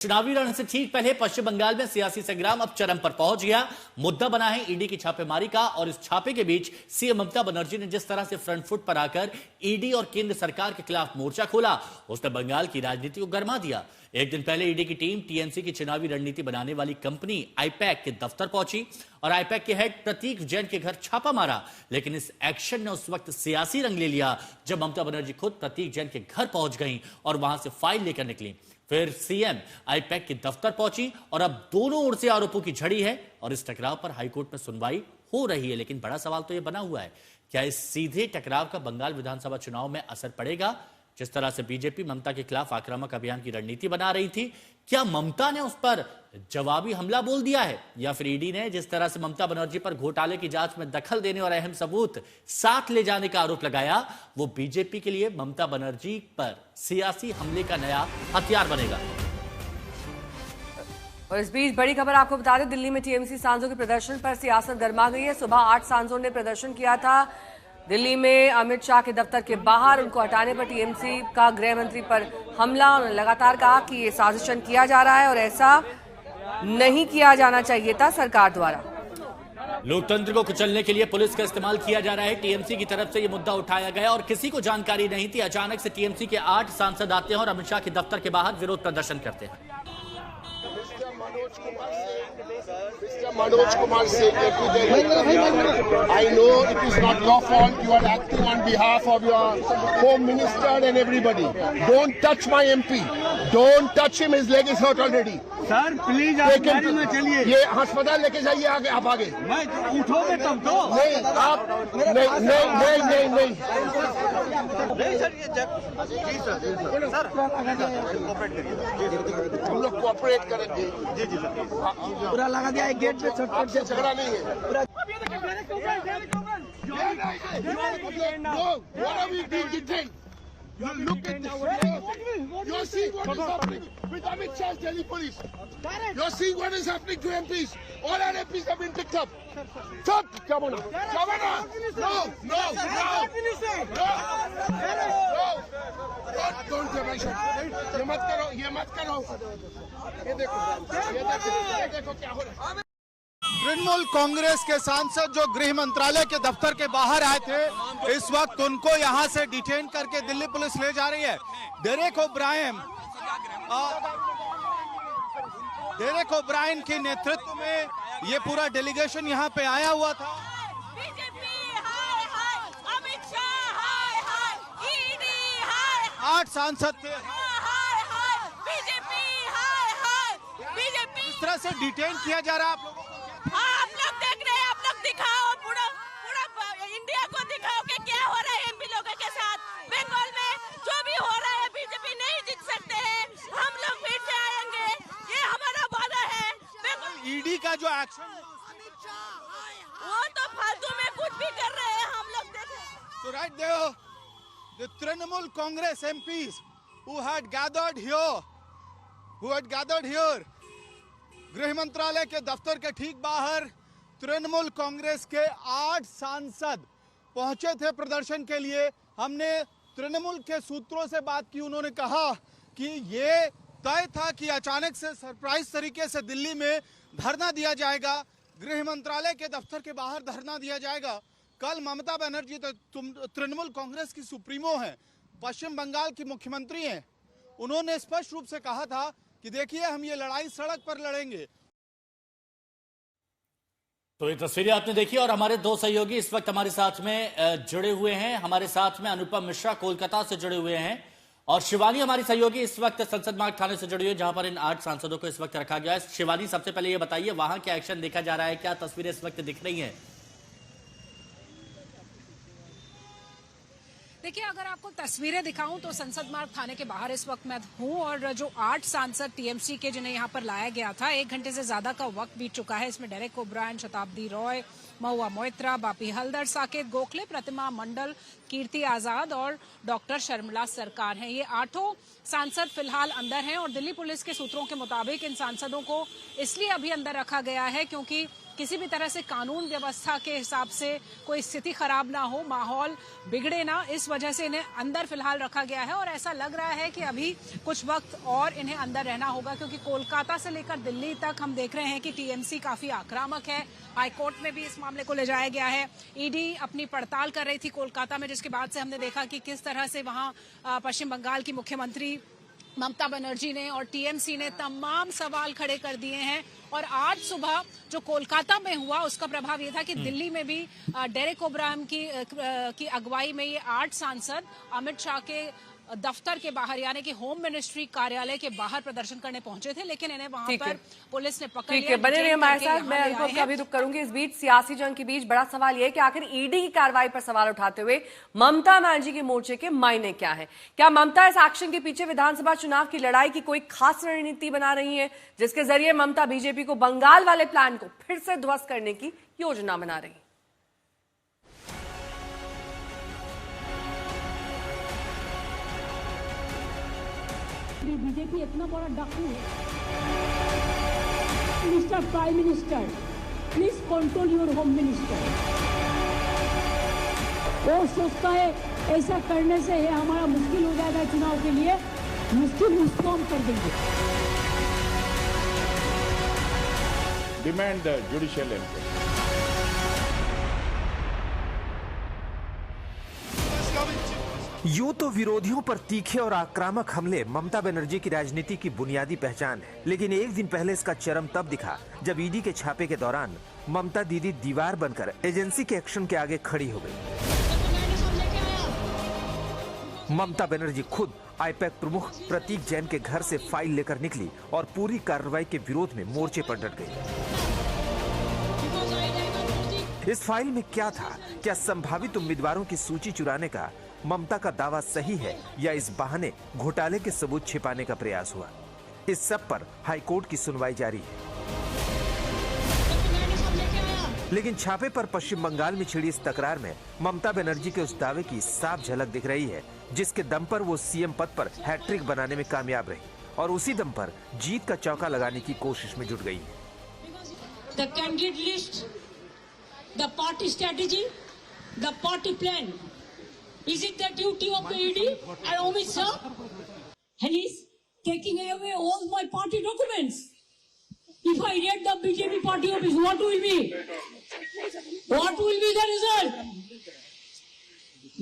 चुनावी रण से ठीक पहले पश्चिम बंगाल में सियासी संग्राम अब चरम पर पहुंच गया। मुद्दा बना है ईडी की छापेमारी का और इस छापे के बीच सीएम ममता बनर्जी ने जिस तरह से फ्रंट फुट पर आकर ईडी और केंद्र सरकार के खिलाफ मोर्चा खोला, उसने बंगाल की राजनीति को गरमा दिया। एक दिन पहले ईडी की टीम टीएमसी की चुनावी रणनीति बनाने वाली कंपनी आईपैक के दफ्तर पहुंची और आईपैक के हेड प्रतीक जैन के घर छापा मारा। लेकिन इस एक्शन ने उस वक्त सियासी रंग ले लिया जब ममता बनर्जी खुद प्रतीक जैन के घर पहुंच गई और वहां से फाइल लेकर निकली। फिर सीएम आईपैक के दफ्तर पहुंची और अब दोनों ओर से आरोपों की झड़ी है और इस टकराव पर हाईकोर्ट में सुनवाई हो रही है। लेकिन बड़ा सवाल तो यह बना हुआ है, क्या इस सीधे टकराव का बंगाल विधानसभा चुनाव में असर पड़ेगा? जिस तरह से बीजेपी ममता के खिलाफ आक्रामक अभियान की रणनीति बना रही थी, क्या ममता ने उस पर जवाबी हमला बोल दिया है, या फिर ईडी ने जिस तरह से ममता बनर्जी पर घोटाले की जांच में दखल देने और अहम सबूत साथ ले जाने का आरोप लगाया, वो बीजेपी के लिए ममता बनर्जी पर सियासी हमले का नया हथियार बनेगा? और इस बीच बड़ी खबर आपको बता दें, दिल्ली में टीएमसी सांसदों के प्रदर्शन पर सियासत गर्मा गई है। सुबह 8 सांसदों ने प्रदर्शन किया था दिल्ली में अमित शाह के दफ्तर के बाहर। उनको हटाने पर टीएमसी का गृह मंत्री पर हमला। उन्होंने लगातार कहा कि ये साजिशन किया जा रहा है और ऐसा नहीं किया जाना चाहिए था सरकार द्वारा। लोकतंत्र को कुचलने के लिए पुलिस का इस्तेमाल किया जा रहा है। टीएमसी की तरफ से यह मुद्दा उठाया गया और किसी को जानकारी नहीं थी। अचानक से टीएमसी के 8 सांसद आते हैं और अमित शाह के दफ्तर के बाहर विरोध प्रदर्शन करते हैं। Manoj Kumar Secretary, I know it is not your fault. You are acting on behalf of your Home Minister and everybody. Don't touch my MP. Don't touch him. His leg is hurt already. Sir please आप गाड़ी में चलिए। ये अस्पताल लेके जाइए आगे, आप आगे। मैं उठोगे तब तो। नहीं आप नहीं सर ये जी सर हम लोग कोऑपरेट करेंगे। जी पूरा लगा दिया गेट पे, छोटे आपसे झगड़ा नहीं है। Look at this. You're seeing what is happening with Amit Shah's Delhi police. You're seeing what is happening to MPs. All our MPs have been picked up. Stop! Come on. No. Don't intervention. ये मत करो. ये देखो क्या हो रहा है। तृणमूल कांग्रेस के सांसद जो गृह मंत्रालय के दफ्तर के बाहर आए थे, इस वक्त उनको यहां से डिटेन करके दिल्ली पुलिस ले जा रही है। डेरेक ओब्रायन के नेतृत्व में ये पूरा डेलीगेशन यहां पे आया हुआ था। बीजेपी हाय हाय, अमित शाह हाय हाय, ईडी हाय, 8 सांसद थे। हाय हाय, बीजेपी हाय हाय, बीजेपी। इस तरह से डिटेन किया जा रहा है आप लोगों को। आप लोग देख रहे हैं, आप लोग दिखाओ, पूरा इंडिया को दिखाओ कि क्या हो रहा है एमपी लोगों के साथ। बंगाल में जो भी हो रहा है, बीजेपी नहीं जीत सकते हैं, हम लोग फिर से आएंगे, ये हमारा वादा है। ईडी का जो एक्शन, वो तो फालतू में कुछ भी कर रहे हैं, हम लोग देखें। So right there, the Trinamool Congress MPs who had gathered here, गृह मंत्रालय के दफ्तर के ठीक बाहर तृणमूल कांग्रेस के 8 सांसद पहुंचे थे प्रदर्शन के लिए। हमने तृणमूल के सूत्रों से बात की, उन्होंने कहा कि ये तय था कि अचानक से सरप्राइज तरीके से दिल्ली में धरना दिया जाएगा, गृह मंत्रालय के दफ्तर के बाहर धरना दिया जाएगा। कल ममता बनर्जी तृणमूल कांग्रेस की सुप्रीमो हैं, पश्चिम बंगाल की मुख्यमंत्री हैं, उन्होंने स्पष्ट रूप से कहा था कि देखिए हम ये लड़ाई सड़क पर लड़ेंगे। तो ये तस्वीरें आपने देखी और हमारे 2 सहयोगी इस वक्त हमारे साथ में जुड़े हुए हैं। हमारे साथ में अनुपम मिश्रा कोलकाता से जुड़े हुए हैं और शिवानी हमारी सहयोगी इस वक्त संसद मार्ग थाने से जुड़ी हुई है, जहां पर इन 8 सांसदों को इस वक्त रखा गया है। शिवानी, सबसे पहले ये बताइए वहां क्या एक्शन देखा जा रहा है, क्या तस्वीरें इस वक्त दिख रही हैं? देखिए, अगर आपको तस्वीरें दिखाऊं तो संसद मार्ग थाने के बाहर इस वक्त मैं हूं और जो 8 सांसद टीएमसी के जिन्हें यहां पर लाया गया था, 1 घंटे से ज्यादा का वक्त बीत चुका है। इसमें डेरेक ओब्रायन, शताब्दी रॉय, महुआ मोइत्रा, बापी हल्दर, साकेत गोखले, प्रतिमा मंडल, कीर्ति आजाद और डॉक्टर शर्मिला सरकार हैं। ये 8 सांसद फिलहाल अंदर हैं और दिल्ली पुलिस के सूत्रों के मुताबिक इन सांसदों को इसलिए अभी अंदर रखा गया है क्योंकि किसी भी तरह से कानून व्यवस्था के हिसाब से कोई स्थिति खराब ना हो, माहौल बिगड़े ना, इस वजह से इन्हें अंदर फिलहाल रखा गया है। और ऐसा लग रहा है कि अभी कुछ वक्त और इन्हें अंदर रहना होगा क्योंकि कोलकाता से लेकर दिल्ली तक हम देख रहे हैं कि टीएमसी काफी आक्रामक है। हाईकोर्ट में भी इस मामले को ले जाया गया है। ईडी अपनी पड़ताल कर रही थी कोलकाता में, जिसके बाद से हमने देखा कि किस तरह से वहां पश्चिम बंगाल की मुख्यमंत्री ममता बनर्जी ने और टीएमसी ने तमाम सवाल खड़े कर दिए हैं। और आज सुबह जो कोलकाता में हुआ उसका प्रभाव ये था कि दिल्ली में भी डेरेक ओब्राहन की अगुवाई में ये 8 सांसद अमित शाह के दफ्तर के बाहर यानी कि होम मिनिस्ट्री कार्यालय के बाहर प्रदर्शन करने पहुंचे थे, लेकिन इन्हें वहां पर पुलिस ने पकड़ लिया। बने रहिए हमारे साथ, मैं अनुभव का भी रुख करूंगी। इस बीच सियासी जंग के बीच बड़ा सवाल यह है कि आखिर ईडी की कार्रवाई पर सवाल उठाते हुए ममता बनर्जी के मोर्चे के मायने क्या है? क्या ममता इस एक्शन के पीछे विधानसभा चुनाव की लड़ाई की कोई खास रणनीति बना रही है जिसके जरिए ममता बीजेपी को बंगाल वाले प्लान को फिर से ध्वस्त करने की योजना बना रही है? बीजेपी इतना बड़ा डाकू है। Mister prime minister, please control your home minister. वो सोचता है ऐसा करने से है हमारा मुश्किल हो जाएगा चुनाव के लिए, मुश्किल उसको हम कर देंगे। Demand the judicial inquiry. यूं तो विरोधियों पर तीखे और आक्रामक हमले ममता बनर्जी की राजनीति की बुनियादी पहचान है, लेकिन एक दिन पहले इसका चरम तब दिखा जब ईडी के छापे के दौरान ममता दीदी दीवार बनकर एजेंसी के एक्शन के आगे खड़ी हो गई। ममता बनर्जी खुद आईपैक प्रमुख प्रतीक जैन के घर से फाइल लेकर निकली और पूरी कार्रवाई के विरोध में मोर्चे पर डट गई। इस फाइल में क्या था? क्या संभावित उम्मीदवारों की सूची चुराने का ममता का दावा सही है या इस बहाने घोटाले के सबूत छिपाने का प्रयास हुआ? इस सब पर हाईकोर्ट की सुनवाई जारी है। लेकिन छापे पर पश्चिम बंगाल में छिड़ी इस तकरार में ममता बनर्जी के उस दावे की साफ झलक दिख रही है जिसके दम पर वो सीएम पद पर हैट्रिक बनाने में कामयाब रही और उसी दम पर जीत का चौका लगाने की कोशिश में जुट गई है। The candidate list, the party strategy, the party plan. Is it the duty of the ED and Amit Shah? And he's taking away all my party documents. If I read the BJP party office, what will be? What will be the result?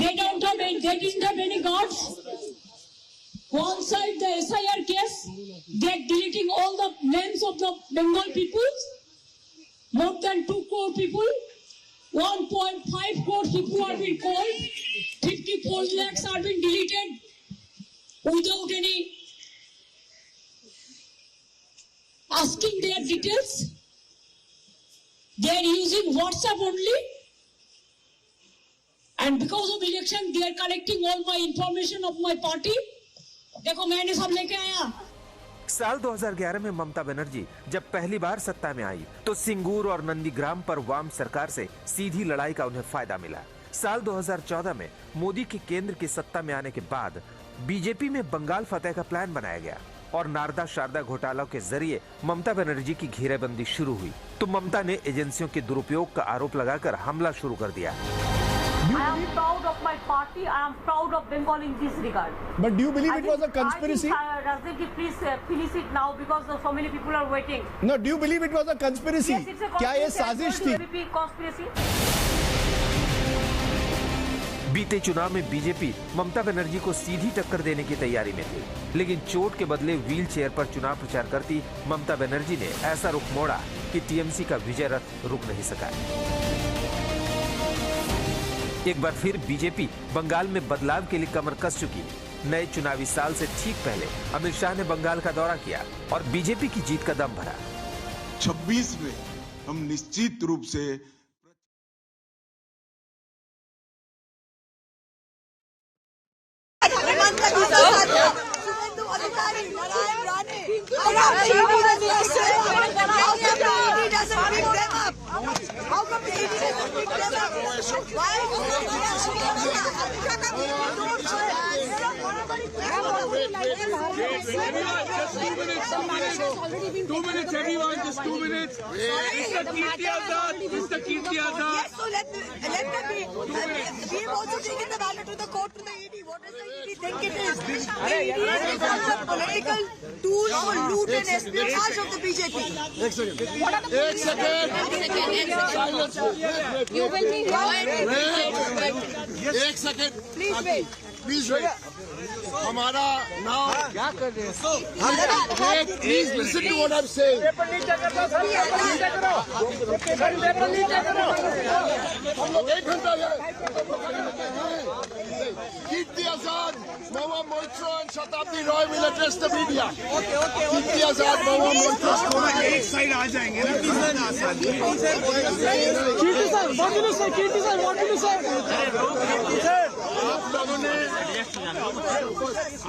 They didn't have any guards. One side the SIR case, they're deleting all the names of the Bengal people. More than 2 crore people. 1.5 crore people are being called. 54 lakhs are being deleted without any asking their details. They are using WhatsApp only. And because of election, they are collecting all my information of my party. देखो मैंने सब लेके आया। साल 2011 में ममता बनर्जी जब पहली बार सत्ता में आई तो सिंगूर और नंदीग्राम पर वाम सरकार से सीधी लड़ाई का उन्हें फायदा मिला। साल 2014 में मोदी के केंद्र की सत्ता में आने के बाद बीजेपी में बंगाल फतेह का प्लान बनाया गया और नारदा शारदा घोटालों के जरिए ममता बनर्जी की घेरेबंदी शुरू हुई तो ममता ने एजेंसियों के दुरुपयोग का आरोप लगाकर हमला शुरू कर दिया। I am proud of my party. I am proud of Bengal in this regard. But do you believe it was a conspiracy? Rajneeti, please finish it now because so many people are waiting. No, do you believe it was a conspiracy? Yes, it's a क्या ये साजिश थी? Conspiracy. बीते चुनाव में BJP Mamata Banerjee को सीधी टक्कर देने की तैयारी में थी, लेकिन चोट के बदले व्हील चेयर पर चुनाव प्रचार करती ममता बनर्जी ने ऐसा रुख मोड़ा कि टीएमसी का विजय रथ रुक नहीं सका। एक बार फिर बीजेपी बंगाल में बदलाव के लिए कमर कस चुकी है। नए चुनावी साल से ठीक पहले अमित शाह ने बंगाल का दौरा किया और बीजेपी की जीत का दम भरा। 26 में हम निश्चित रूप से How come the 2 minutes, everyone, just 2 minutes. Mr. Kirti Azad, Mr. Kirti Azad. Yes, so let them be. We have also taken the matter to the court, to the ED. What does the ED think it is? The ED is a political tool for loot and espionage of the BJP. एक second You will be एक second Please wait. Please wait हमारा नाम क्या कर रहे हैं please listen to what I am saying हम लोग 1 घंटा कीर्ति Azad Mahua Moitra and Shatabdi Roy will address the media Kirti Azad Mahua Moitra एक साइड आ जाएंगे ना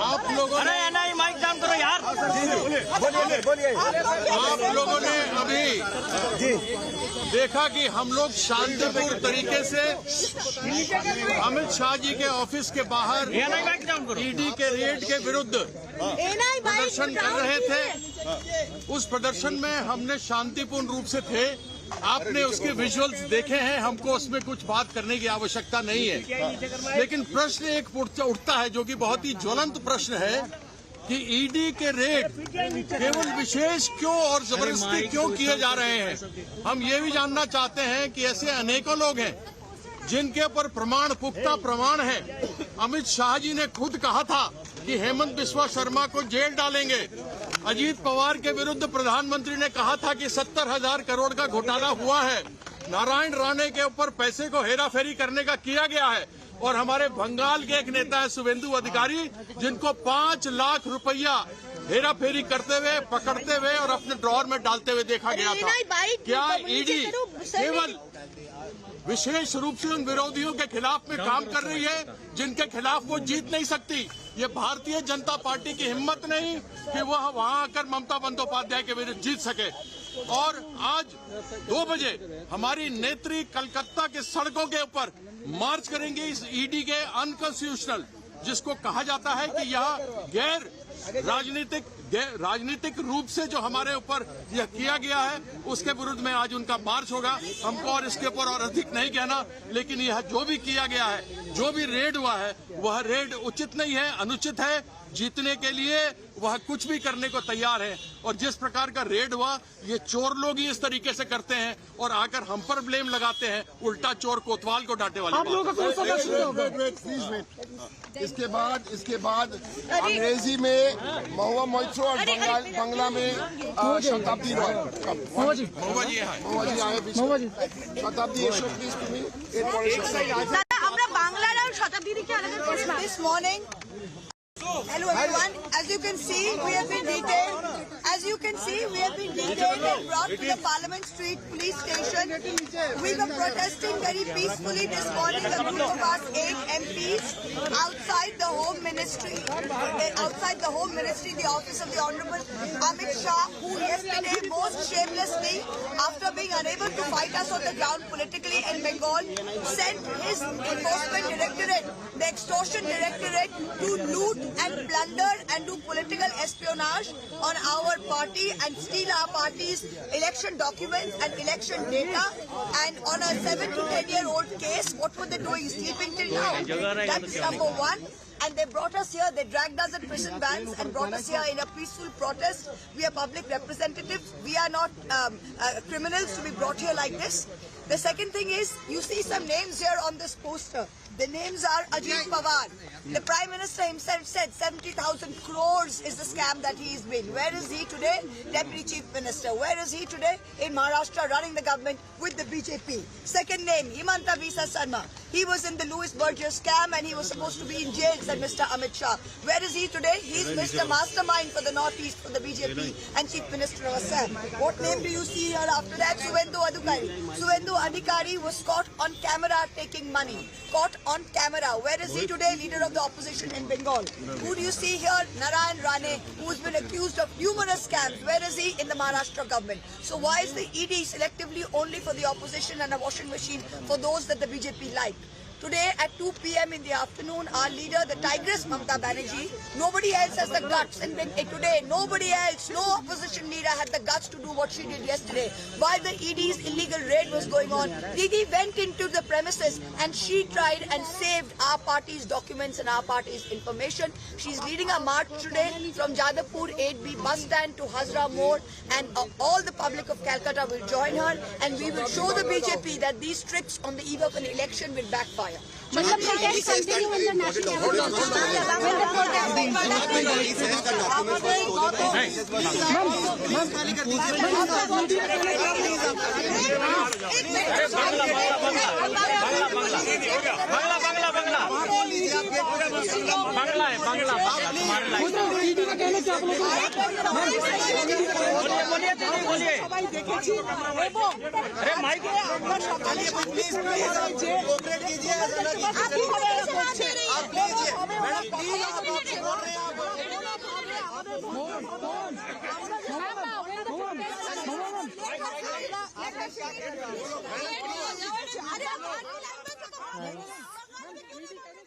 आप लोगों ने माइक काम करो यार। बोलिए आप लोगों ने अभी देखा कि हम लोग शांतिपूर्ण तरीके से अमित शाह जी के ऑफिस के बाहर ईडी के रेड के विरुद्ध प्रदर्शन कर रहे थे। उस प्रदर्शन में हमने शांतिपूर्ण रूप से थे। आपने उसके विजुअल्स देखे हैं, हमको उसमें कुछ बात करने की आवश्यकता नहीं है। लेकिन प्रश्न एक उठता है जो कि बहुत ही ज्वलंत प्रश्न है कि ईडी के रेड केवल विशेष क्यों और जबरदस्ती क्यों किए जा रहे हैं। हम ये भी जानना चाहते हैं कि ऐसे अनेकों लोग हैं जिनके ऊपर पुख्ता प्रमाण है। अमित शाह जी ने खुद कहा था कि हेमंत बिस्वा शर्मा को जेल डालेंगे। अजीत पवार के विरुद्ध प्रधानमंत्री ने कहा था कि 70,000 करोड़ का घोटाला हुआ है। नारायण राणे के ऊपर पैसे को हेराफेरी करने का किया गया है। और हमारे बंगाल के एक नेता है शुभेंदु अधिकारी, जिनको 5 लाख रुपया हेराफेरी करते हुए, पकड़ते हुए और अपने ड्रॉर में डालते हुए देखा गया था। क्या ईडी केवल विशेष रूप से उन विरोधियों के खिलाफ में काम कर रही है जिनके खिलाफ वो जीत नहीं सकती? ये भारतीय जनता पार्टी की हिम्मत नहीं कि वह वहां आकर ममता बंदोपाध्याय के विरुद्ध जीत सके। और आज 2 बजे हमारी नेत्री कलकत्ता के सड़कों के ऊपर मार्च करेंगे इस ईडी के अनकॉन्स्टिट्यूशनल, जिसको कहा जाता है कि यह गैर राजनीतिक रूप से जो हमारे ऊपर यह किया गया है, उसके विरुद्ध में आज उनका मार्च होगा। हमको और इसके ऊपर और अधिक नहीं कहना, लेकिन यह जो भी किया गया है, जो भी रेड हुआ है, वह रेड उचित नहीं है, अनुचित है। जीतने के लिए वह कुछ भी करने को तैयार है। और जिस प्रकार का रेड हुआ, ये चोर लोग ही इस तरीके से करते हैं और आकर हम पर ब्लेम लगाते हैं। उल्टा चोर कोतवाल को डांटे वाली बात। इसके बाद अंग्रेजी में महुआ मोइत्रो और बंगला में शताब्दी रॉय। महुआ जी आए शताब्दी আমরা বাংলার আর শতাব্দী দিকে আলাদা প্রশ্ন। This morning, hello everyone. As you can see, we have been detained. And brought to the Parliament Street Police Station. We were protesting very peacefully this morning. A group of us 8 MPs outside the Home Ministry. The office of the Honorable Amit Shah, who yesterday most shamelessly, after being unable to fight us on the ground politically in Bengal, sent his enforcement directorate, the extortion directorate, to loot and plunder and do political espionage on our party and steal our party's election documents and election data. And on a 7 to 10-year-old case, what were they doing? Sleeping till now? That's number one. And they brought us here, they dragged us in prison vans and brought us here in a peaceful protest. We are public representatives. We are not criminals to be brought here like this. The second thing is, you see some names here on this poster. The names are Ajit Pawar. The Prime Minister himself said 70,000 crores is the scam that he's been. Where is he today? Deputy Chief Minister. Where is he today? In Maharashtra, running the government with the BJP. Second name, Himanta Biswa Sarma. He was in the Louis Berger scam and he was supposed to be in jail. than Mr. Amit Shah. Where is he today? He's Mr. Mastermind for the Northeast, for the BJP and Chief Minister of Assam. What name do you see here after that? Suvendu Adhikari. Suvendu Adhikari was caught on camera taking money. Caught on camera. Where is he today? Leader of the opposition in Bengal. Who do you see here? Narayan Rane, who's been accused of numerous scams. Where is he? In the Maharashtra government. So why is the ED selectively only for the opposition and a washing machine for those that the BJP like? Today at 2 p.m. in the afternoon, our leader, the Tigress Mamata Banerjee, nobody else has the guts. And today, nobody else, no opposition leader had the guts to do what she did yesterday. While the ED's illegal raid was going on, Didi went into the premises and she tried and saved our party's documents and our party's information. She's leading a march today from Jadavpur 8B bus stand to Hazra Mode, and all the public of Calcutta will join her, and we will show the BJP that these tricks on the eve of an election will backfire. Matlab protest continue in the national Let